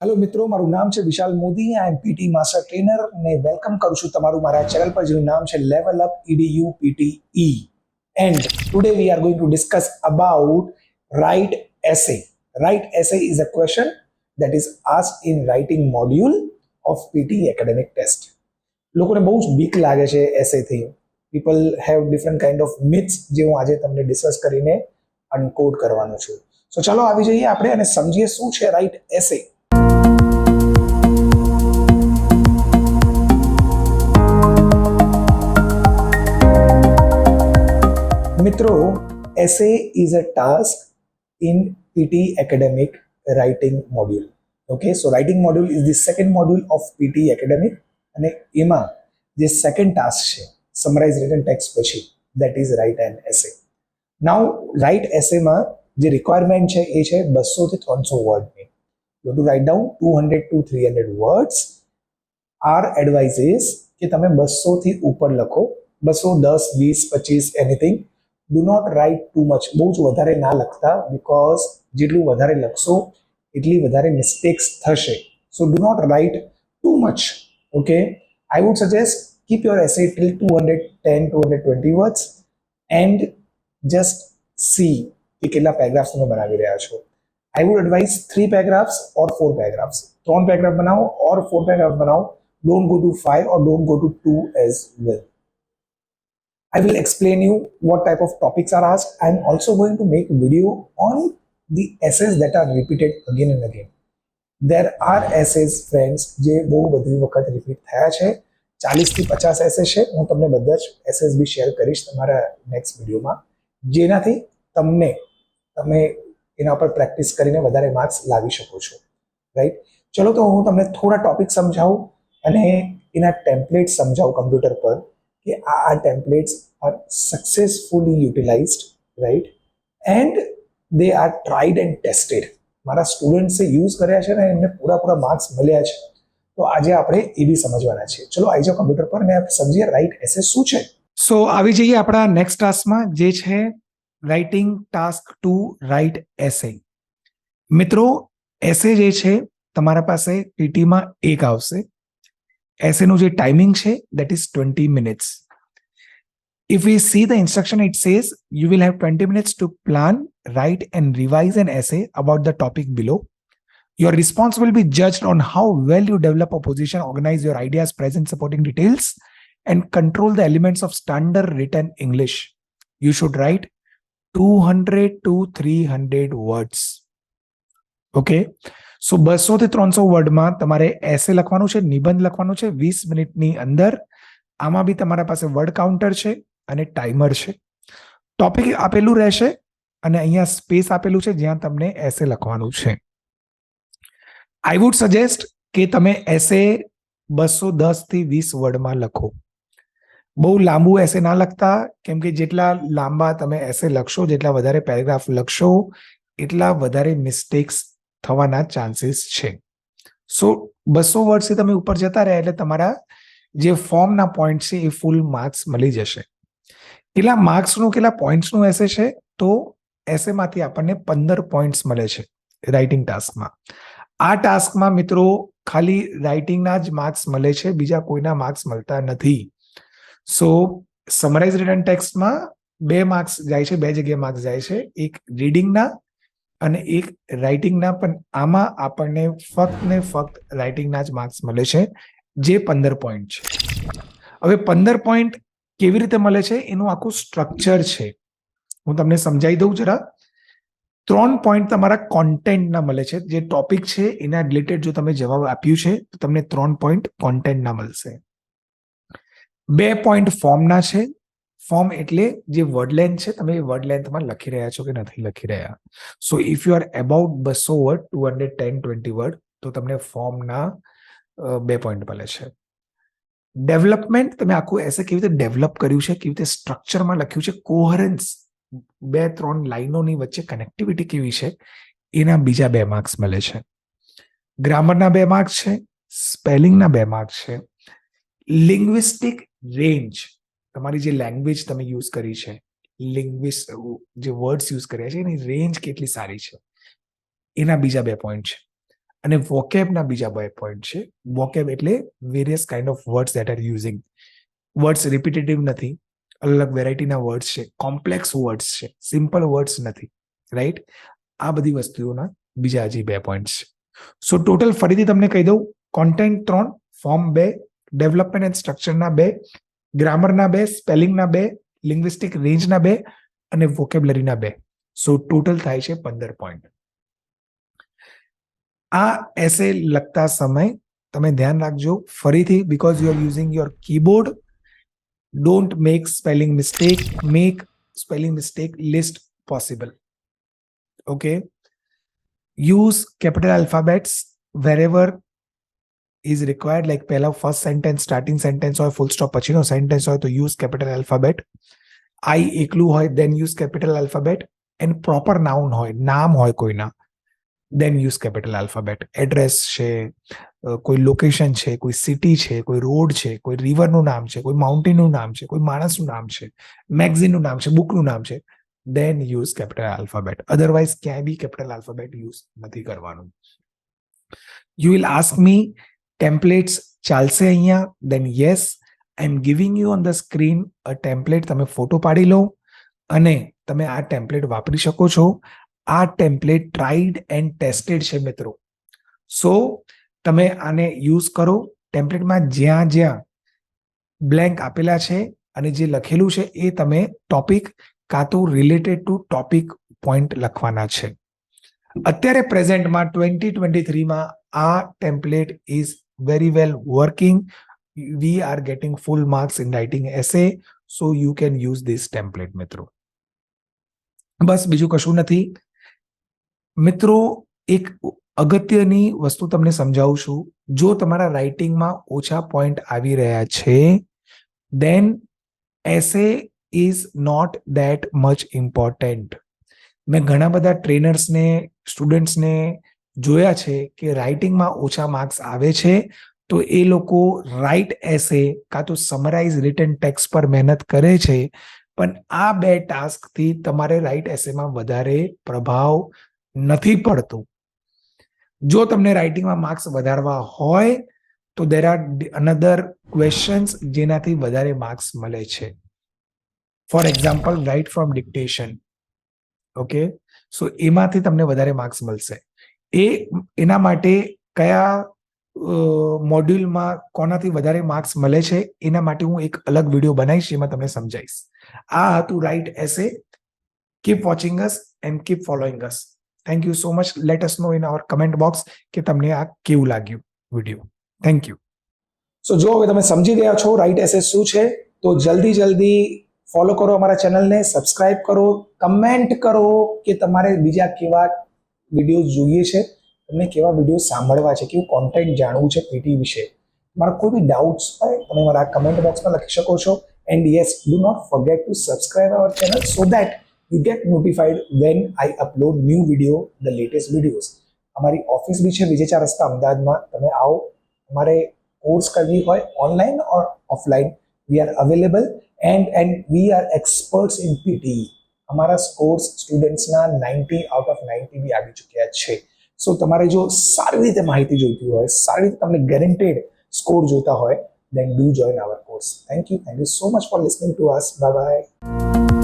Hello મિત્રો, મારું નામ છે વિશાલ મોદી. આઈ એમ પીટી માસ્ટર ટ્રેનર ને વેલકમ કરું છું તમારું મારા ચેનલ પર, જેનું નામ છે level up EDU PTE. And today we are going to discuss about write essay. Write essay is a question that is asked in writing module of PTE academic test. લોકોને બહુ જ બીક લાગે છે એસેથી. People have different kind of myths જે હું આજે તમને ડિસ્કસ કરીને અનકોડ કરવાનો છું. સો ચાલો આવી જઈએ આપણે અને સમજીએ શું છે રાઇટ એસે. મિત્રો, essay is a task in PTE academic writing module. Okay, so writing module is the second module of PTE academic અને એમાં જે સેકન્ડ ટાસ્ક છે સમરાઇઝ રિટન ટેક્સ્ટ પછી, that is write an essay. Now write essay માં જે requirement છે એ છે 200 થી 300 વર્ડની. You have to write down 200 to 300 words. Our advice is કે તમે 200 થી ઉપર લખો. 210, 20, 25 anything. Do not write too much. બહુ જ વધારે ના લખતા, because જેટલું વધારે લખશો એટલી વધારે મિસ્ટેક્સ થશે. So do not write too much. Okay, I would suggest keep your essay till 210, 220 words and just see કે કેટલા પેરેગ્રાફ્સ તમે બનાવી રહ્યા છો. I would advise 3 paragraphs or 4 paragraphs. 3 paragraph બનાવો or 4 પેરેગ્રાફ બનાવો. Don't go to 5 or don't go to 2 as well. I will explain you what type of topics are asked. I am also going to make a video on the essays that are repeated again and again. There are essays, friends, જે બહુ બધી વખત repeat થયા છે. 40 થી 50 એસે છે. હું તમને બધા જ એસેસ બી શેર કરીશ તમારા નેક્સ્ટ વિડીયોમાં, જેનાથી તમે એના પર પ્રેક્ટિસ કરીને વધારે માર્ક્સ લાવી શકો છો. રાઈટ, ચલો તો હું તમને થોડા ટોપિક સમજાવું અને એના ટેમ્પલેટ સમજાવું કમ્પ્યુટર પર કે આ templates are successfully utilized, right, and they are tried and tested. મારા સ્ટુડન્ટ્સે યુઝ કર્યા છે ને એમને પૂરા માર્ક્સ મળ્યા છે. તો આજે આપણે એ બી સમજવાના છે. ચલો આવી જાઓ કમ્પ્યુટર પર અને સમજીએ રાઇટ એસે શું છે. સો આવી જઈએ આપણા નેક્સ્ટ ટાસ્કમાં, જે છે રાઇટિંગ ટાસ્ક 2 રાઇટ એસે. મિત્રો, એસે જે છે તમારા પાસે પીટીમાં એક આવશે. એસેનું જે ટાઈમિંગ છે that is 20 minutes. If we see the instruction, it says you will have 20 minutes to plan, write and revise an essay about the topic below. Your response will be judged on how well you develop a position, organize your ideas, present supporting details and control the elements of standard written English. You should write 200 to 300 words. Okay, સો 200 થી 300 વર્ડમાં તમારે એસે લખવાનું છે, નિબંધ લખવાનું છે 20 મિનિટની અંદર. આમાં બી તમારા પાસે વર્ડ કાઉન્ટર છે અને ટાઈમર છે. ટોપિક આપેલું રહેશે અને અહીંયા સ્પેસ આપેલું છે જ્યાં તમને એસે લખવાનું છે. આઈ વુડ સજેસ્ટ કે તમે એસે 210 થી 20 વર્ડમાં લખો. બહુ લાંબુ એસે ના લખતા, કેમ કે જેટલા લાંબા તમે એસે લખશો, જેટલા વધારે પેરેગ્રાફ લખશો, એટલા વધારે મિસ્ટેક્સ થવાના ચાન્સીસ છે. સો 200 વર્ડથી તમે ઉપર જતા રહ્યા એટલે તમારા જે ફોર્મના પોઈન્ટ છે એ ફૂલ માર્ક્સ મળી જશે. કેટલા માર્ક્સનું કેટલા પોઈન્ટ્સનું એસે છે, તો એસેમાંથી આપણને 15 પોઈન્ટ્સ મળે છે રાઇટિંગ ટાસ્કમાં. આ ટાસ્કમાં મિત્રો ખાલી રાઇટિંગના જ માર્ક્સ મળે છે, બીજા કોઈના માર્ક્સ મળતા નથી. સો સમરાઇઝ રિટન ટેક્સ્ટમાં 2 માર્ક્સ જાય છે, 2 જગ્યાએ માર્ક્સ જાય છે, એક રીડિંગના અને એક રાઇટિંગના. પણ આમાં આપણને ફક્ત ને ફક્ત રાઇટિંગના જ માર્ક્સ મળે છે, જે 15 પોઈન્ટ છે. હવે 15 પોઈન્ટ કેવી રીતે મળે છે એનું આખું સ્ટ્રક્ચર છે, હું તમને સમજાવી દઉં જરા. 3 પોઈન્ટ તમારા કોન્ટેન્ટના મળે છે, જે ટોપિક છે એના રિલેટેડ જો તમે જવાબ આપ્યું છે તો તમને 3 પોઈન્ટ કોન્ટેન્ટના મળશે. 2 પોઈન્ટ ફોર્મના છે. ફોર્મ એટલે જે વર્ડ લેન્થ છે, તમે એ વર્ડ લેન્થમાં લખી રહ્યા છો કે નથી લખી રહ્યા. સો if you are about 200 word, 210, 20 word, તો તમને ફોર્મના 2 પોઈન્ટ મળે છે. ડેવલપમેન્ટ, તમે આખું એસે કેવી રીતે ડેવલપ કર્યું છે, કેવી રીતે સ્ટ્રક્ચરમાં લખ્યું છે, કોહરન્સ, 2-3 લાઈનોની વચ્ચે કનેક્ટિવિટી કેવી છે, એના બીજા 2 માર્ક્સ મળે છે. ગ્રામરના 2 માર્ક્સ છે, સ્પેલિંગના 2 માર્ક્સ છે. લિંગ્વિસ્ટિક રેન્જ, તમારી જે લેંગ્વેજ તમે યુઝ કરી છે, જે વર્ડ્સ યુઝ કર્યા છે એની રેન્જ કેટલી સારી છે, એના બીજા 2 પોઈન્ટ છે. અને વોકેબના બીજા 2 પોઈન્ટ છે. વોકેબ એટલે various kind of words that are using. Words repetitive નથી, અલગ વેરાયટીના વર્ડ્સ છે, કોમ્પ્લેક્સ વર્ડ્સ છે, સિમ્પલ વર્ડ્સ નથી, રાઈટ? આ બધી વસ્તુઓના બીજા હજી 2 પોઈન્ટ્સ છે. સો ટોટલ ફરીથી તમને કહી દઉં, કોન્ટેન્ટ 3, ફોર્મ 2, ડેવલપમેન્ટ એન્ડ સ્ટ્રક્ચરના 2, ગ્રામરના 2, સ્પેલિંગના 2, લિંગ્વિસ્ટિક રેન્જના 2 અને વોકેબ્યુલરીના 2. સો ટોટલ થાય છે 15 પોઈન્ટ. આ એસે લખતા સમય તમે ધ્યાન રાખજો ફરીથી, because you are using your keyboard, don't make spelling mistake, make spelling mistake list possible. Okay, use capital alphabets wherever is required, like પહેલા ફર્સ્ટ સેન્ટેન્સ, સ્ટાર્ટિંગ સેન્ટેન્સ હોય, ફૂલ સ્ટોપ પછીનો સેન્ટેન્સ હોય તો યુઝ કેપિટલ આલ્ફાબેટ. આઈ એકલું હોય then use capital alphabet. And proper noun હોય, નામ હોય કોઈના, then use capital alphabet. Address છે, કોઈ લોકેશન છે, કોઈ સિટી છે, કોઈ રોડ છે, કોઈ રિવરનું નામ છે, કોઈ માઉન્ટેનનું નામ છે, કોઈ માણસનું નામ છે, મેગઝીનનું નામ છે, બુકનું નામ છે, then use capital alphabet. Otherwise ક્યાંય બી capital alphabet use નથી કરવાનું. You will ask me, templates ચાલશે અહીંયા? Then yes, I am giving you on the screen a template. તમે ફોટો પાડી લો અને તમે આ ટેમ્પલેટ વાપરી શકો છો. આ ટેમ્પલેટ ટ્રાઈડ એન્ડ ટેસ્ટેડ છે મિત્રો. સો તમે આને યુઝ કરો. ટેમ્પલેટમાં જ્યાં જ્યાં બ્લેન્ક આપેલા છે અને જે લખેલું છે એ તમે ટોપિક કાં તો રિલેટેડ ટુ ટોપિક પોઈન્ટ લખવાના છે. અત્યારે પ્રેઝન્ટમાં 2023માં આ template is very well working. We are getting full marks in writing essay, so you can use this template મિત્રો. બસ બીજું કશું નથી મિત્રો. એક અગત્યની વસ્તુ તમને સમજાવું છું. જો તમારા રાઇટિંગમાં ઓછા પોઈન્ટ આવી રહ્યા છે, દેન એસે is not that much important. મેં ઘણા બધા ટ્રેનર્સને, સ્ટુડન્ટ્સને જોયા છે કે રાઇટિંગમાં ઓછા માર્ક્સ આવે છે તો એ લોકો રાઇટ એસે કાં તો સમરાઇઝ રિટન ટેક્સ્ટ પર મહેનત કરે છે, પણ આ 2 ટાસ્કથી તમારે રાઇટ એસેમાં વધારે પ્રભાવ નથી પડતો. જો તમને રાઇટિંગમાં માર્ક્સ વધારવા હોય તો there are another questions જેનાથી વધારે માર્ક્સ મળે છે. For example, write from dictation. Okay, so એમાંથી તમને વધારે માર્ક્સ મળશે. એના માટે કયા મોડ્યુલમાં કોનાથી વધારે માર્ક્સ મળે છે એના માટે હું એક અલગ વિડીયો બનાવીશ, એમાં તમને સમજાવીશ. આ હતું right essay. Keep watching us and keep following us. Thank you so much. Let us know in our comment box કે તમને આ કેવું લાગ્યું વિડીયો. Thank you. સો જો હવે તમે સમજી ગયા છો રાઇટ એસે શું છે, તો જલ્દી ફોલો કરો અમારા ચેનલને, સબસ્ક્રાઇબ કરો, કમેન્ટ કરો કે તમારે બીજા કેવા વિડીયો જોઈએ છે, તમને કેવા વિડીયો સાંભળવા છે, કેવું કોન્ટેન્ટ જાણવું છે પીટી વિશે. તમારા કોઈ બી ડાઉટ્સ હોય તમે મારા કમેન્ટ બોક્સમાં લખી શકો છો. And yes, do not forget to subscribe our channel so that you get notified when I upload new video, the latest videos. અમારી ઓફિસ બી છે વિજય 4 રસ્તા અમદાવાદમાં. તમે આવો. અમારે કોર્સ કરવી હોય online or offline, we are available. and we are experts in PTE. અમારા સ્કોર્સ સ્ટુડન્ટ્સના 90 આઉટ ઓફ 90 બી આવી ચૂક્યા છે. સો તમારે જો સારી રીતે માહિતી જોઈતી હોય, સારી રીતે તમને ગેરંટેડ સ્કોર જોઈતા હોય, then do join our course. Thank you so much for listening to us. Bye bye.